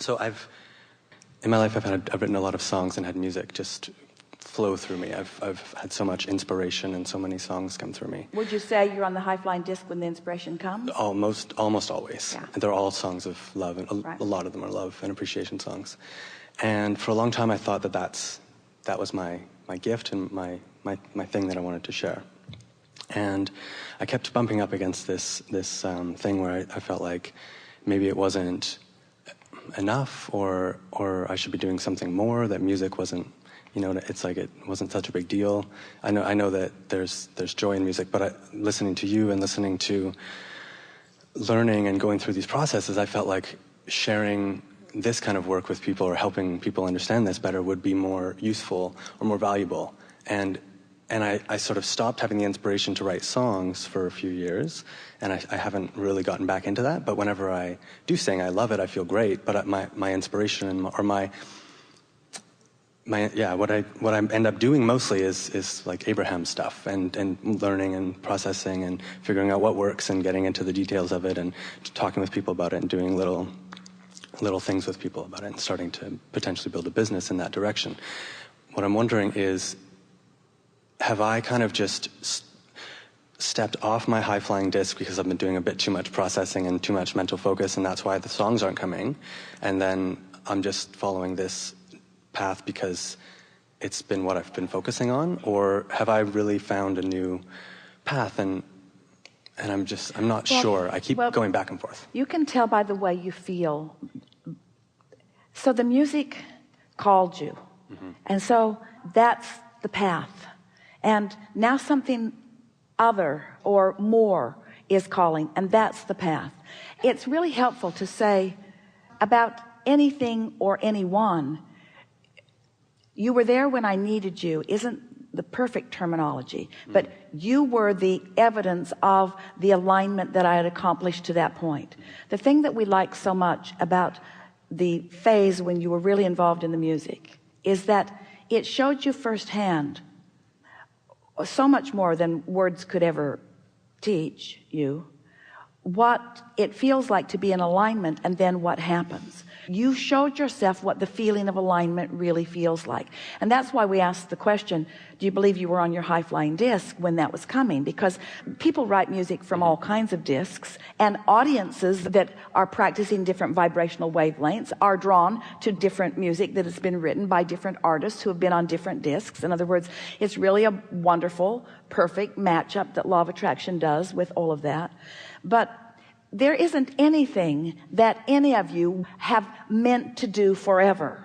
So in my life, I've written a lot of songs and had music just flow through me. I've had so much inspiration and so many songs come through me. Would you say you're on the high-flying disc when the inspiration comes? Almost always. Yeah. And they're all songs of love, and a lot of them are love and appreciation songs. And for a long time, I thought that was my gift and my thing that I wanted to share. And I kept bumping up against this thing where I felt like maybe it wasn't enough, or I should be doing something more, that music wasn't, it's like it wasn't such a big deal. I know that there's joy in music, but listening to you and listening to learning and going through these processes, I felt like sharing this kind of work with people or helping people understand this better would be more useful or more valuable. And I sort of stopped having the inspiration to write songs for a few years, and I haven't really gotten back into that. But whenever I do sing, I love it, I feel great, but my inspiration or what I end up doing mostly is like Abraham stuff and learning and processing and figuring out what works and getting into the details of it and talking with people about it and doing little things with people about it and starting to potentially build a business in that direction. What I'm wondering is, have I kind of just stepped off my high-flying disc because I've been doing a bit too much processing and too much mental focus, and that's why the songs aren't coming, and then I'm just following this path because it's been what I've been focusing on? Or have I really found a new path, and I'm not sure. I keep going back and forth. You can tell by the way you feel. So the music called you, and so that's the path. And now something other or more is calling, and that's the path. It's really helpful to say about anything or anyone, you were there when I needed you, isn't the perfect terminology, but you were the evidence of the alignment that I had accomplished to that point. The thing that we like so much about the phase when you were really involved in the music is that it showed you firsthand so much more than words could ever teach you what it feels like to be in alignment, and then what happens. You showed yourself what the feeling of alignment really feels like. And that's why we asked the question, do you believe you were on your high-flying disc when that was coming? Because people write music from all kinds of discs, and audiences that are practicing different vibrational wavelengths are drawn to different music that has been written by different artists who have been on different discs. In other words, it's really a wonderful, perfect matchup that law of attraction does with all of that. But there isn't anything that any of you have meant to do forever,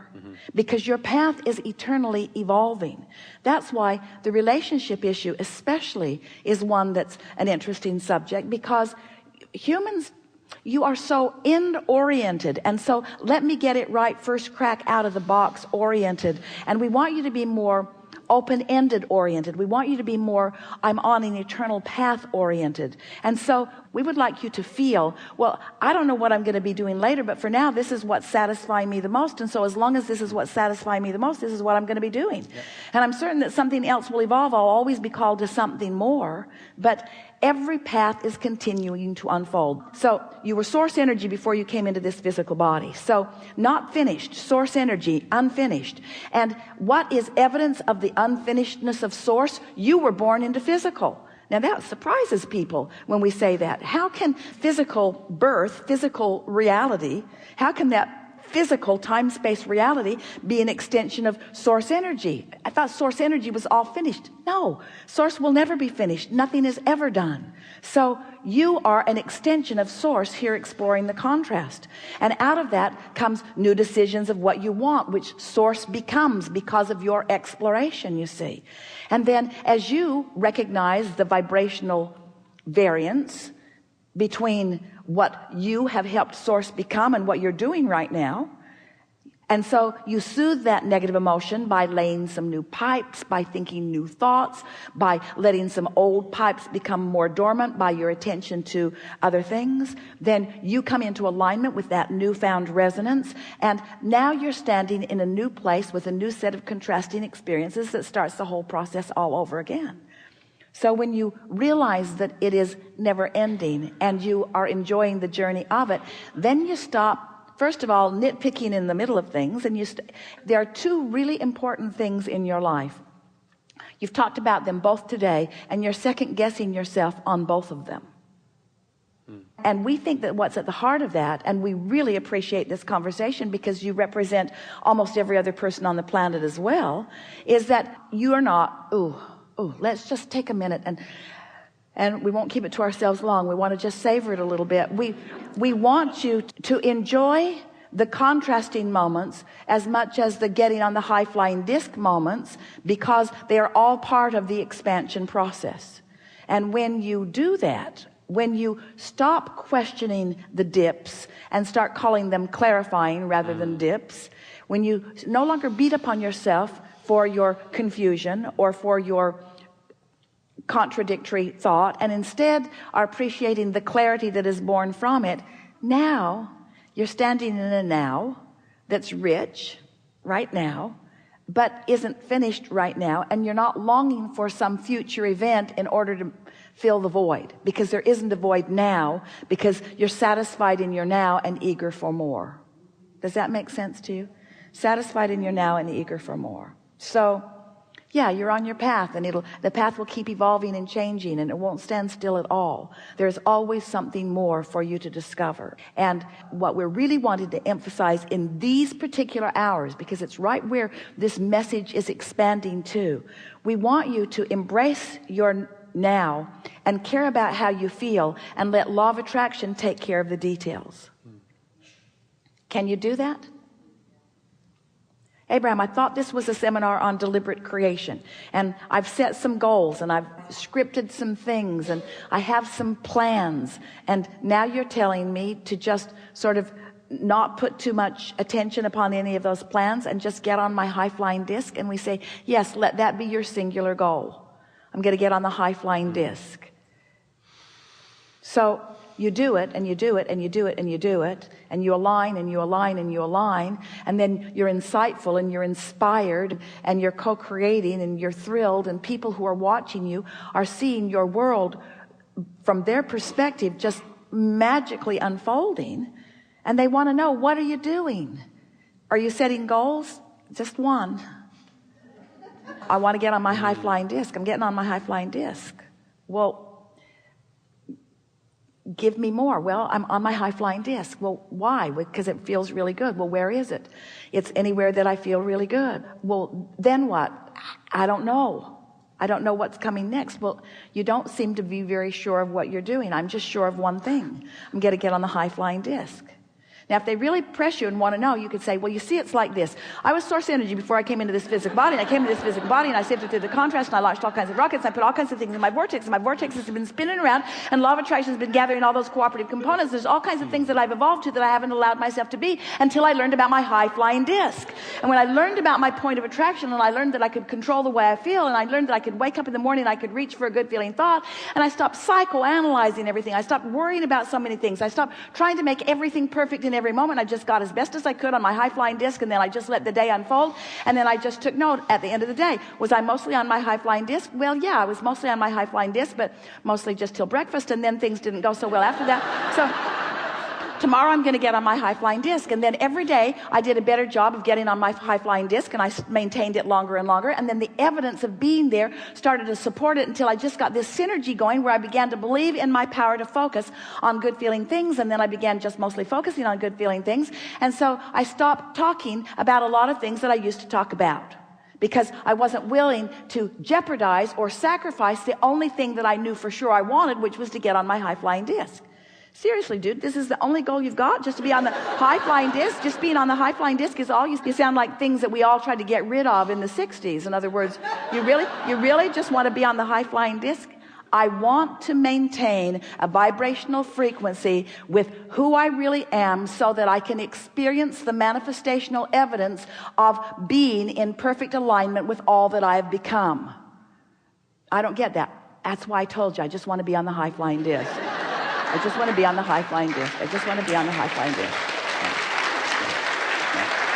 because your path is eternally evolving. That's why the relationship issue especially is one that's an interesting subject, because humans, you are so end-oriented, and so let me get it right first crack out of the box oriented, and we want you to be more open-ended oriented. We want you to be more I'm on an eternal path oriented. And so we would like you to feel, well, I don't know what I'm going to be doing later, but for now this is what's satisfying me the most, and so as long as this is what's satisfying me the most, this is what I'm going to be doing. And I'm certain that something else will evolve. I'll always be called to something more, but every path is continuing to unfold. So you were source energy before you came into this physical body. So not finished, source energy, unfinished. And what is evidence of the unfinishedness of source? You were born into physical. Now that surprises people when we say that. How can physical birth, physical reality, how can that physical time-space reality be an extension of source energy? I thought source energy was all finished. No, source will never be finished. Nothing is ever done. So you are an extension of source here, exploring the contrast. And out of that comes new decisions of what you want, which source becomes because of your exploration, you see. And then as you recognize the vibrational variance between what you have helped source become and what you're doing right now, and so you soothe that negative emotion by laying some new pipes, by thinking new thoughts, by letting some old pipes become more dormant by your attention to other things. Then you come into alignment with that newfound resonance, and now you're standing in a new place with a new set of contrasting experiences that starts the whole process all over again. So when you realize that it is never ending and you are enjoying the journey of it, then you stop first of all, nitpicking in the middle of things, and there are two really important things in your life. You've talked about them both today, and you're second guessing yourself on both of them. And we think that what's at the heart of that, and we really appreciate this conversation because you represent almost every other person on the planet as well, is that you are not, let's just take a minute, and we won't keep it to ourselves long. We want to just savor it a little bit. We want you to enjoy the contrasting moments as much as the getting on the high-flying disc moments, because they are all part of the expansion process. And when you do that, when you stop questioning the dips and start calling them clarifying rather than dips, when you no longer beat upon yourself for your confusion or for your contradictory thought, and instead are appreciating the clarity that is born from it, now you're standing in a now that's rich right now, but isn't finished right now, and you're not longing for some future event in order to fill the void, because there isn't a void now, because you're satisfied in your now and eager for more. Does that make sense to you? Satisfied in your now and eager for more. So yeah, you're on your path, and the path will keep evolving and changing, and it won't stand still at all. There's always something more for you to discover. And what we're really wanting to emphasize in these particular hours, because it's right where this message is expanding to, we want you to embrace your now and care about how you feel, and let law of attraction take care of the details. Can you do that? Abraham, I thought this was a seminar on deliberate creation, and I've set some goals, and I've scripted some things, and I have some plans, and now you're telling me to just sort of not put too much attention upon any of those plans and just get on my high-flying disc. And we say, yes, let that be your singular goal. I'm going to get on the high-flying disc. So you do it, and you do it, and you do it, and you do it, and you align, and you align, and you align, and then you're insightful, and you're inspired, and you're co-creating, and you're thrilled, and people who are watching you are seeing your world from their perspective just magically unfolding, and they want to know, what are you doing? Are you setting goals? Just one. I want to get on my high-flying disc. I'm getting on my high-flying disc. Well, give me more. Well, I'm on my high-flying disc. Well, why? Because it feels really good. Well, where is it? It's anywhere that I feel really good. Well, then what? I don't know. I don't know what's coming next. Well, you don't seem to be very sure of what you're doing. I'm just sure of one thing. I'm going to get on the high-flying disc. Now, if they really press you and want to know, you could say, well, you see, it's like this. I was source energy before I came into this physical body, and I came into this physical body, and I sifted through the contrast, and I launched all kinds of rockets, and I put all kinds of things in my vortex, and my vortex has been spinning around, and law of attraction has been gathering all those cooperative components. There's all kinds of things that I've evolved to that I haven't allowed myself to be until I learned about my high-flying disc. And when I learned about my point of attraction, and I learned that I could control the way I feel, and I learned that I could wake up in the morning, and I could reach for a good feeling thought, and I stopped psychoanalyzing everything. I stopped worrying about so many things. I stopped trying to make everything perfect in every moment. I just got as best as I could on my high-flying disc, and then I just let the day unfold, and then I just took note at the end of the day. Was I mostly on my high-flying disc? Well, yeah, I was mostly on my high-flying disc, but mostly just till breakfast, and then things didn't go so well after that. So tomorrow I'm going to get on my high-flying disc, and then every day I did a better job of getting on my high-flying disc, and I maintained it longer and longer, and then the evidence of being there started to support it until I just got this synergy going where I began to believe in my power to focus on good feeling things, and then I began just mostly focusing on good feeling things, and so I stopped talking about a lot of things that I used to talk about, because I wasn't willing to jeopardize or sacrifice the only thing that I knew for sure I wanted, which was to get on my high-flying disc. Seriously, dude, this is the only goal you've got? Just to be on the high-flying disc? Just being on the high-flying disc is all you sound like things that we all tried to get rid of in the 60s. In other words, you really just want to be on the high-flying disc? I want to maintain a vibrational frequency with who I really am so that I can experience the manifestational evidence of being in perfect alignment with all that I have become. I don't get that. That's why I told you I just want to be on the high-flying disc. I just want to be on the high-flying disc. I just want to be on the high-flying disc. Yeah.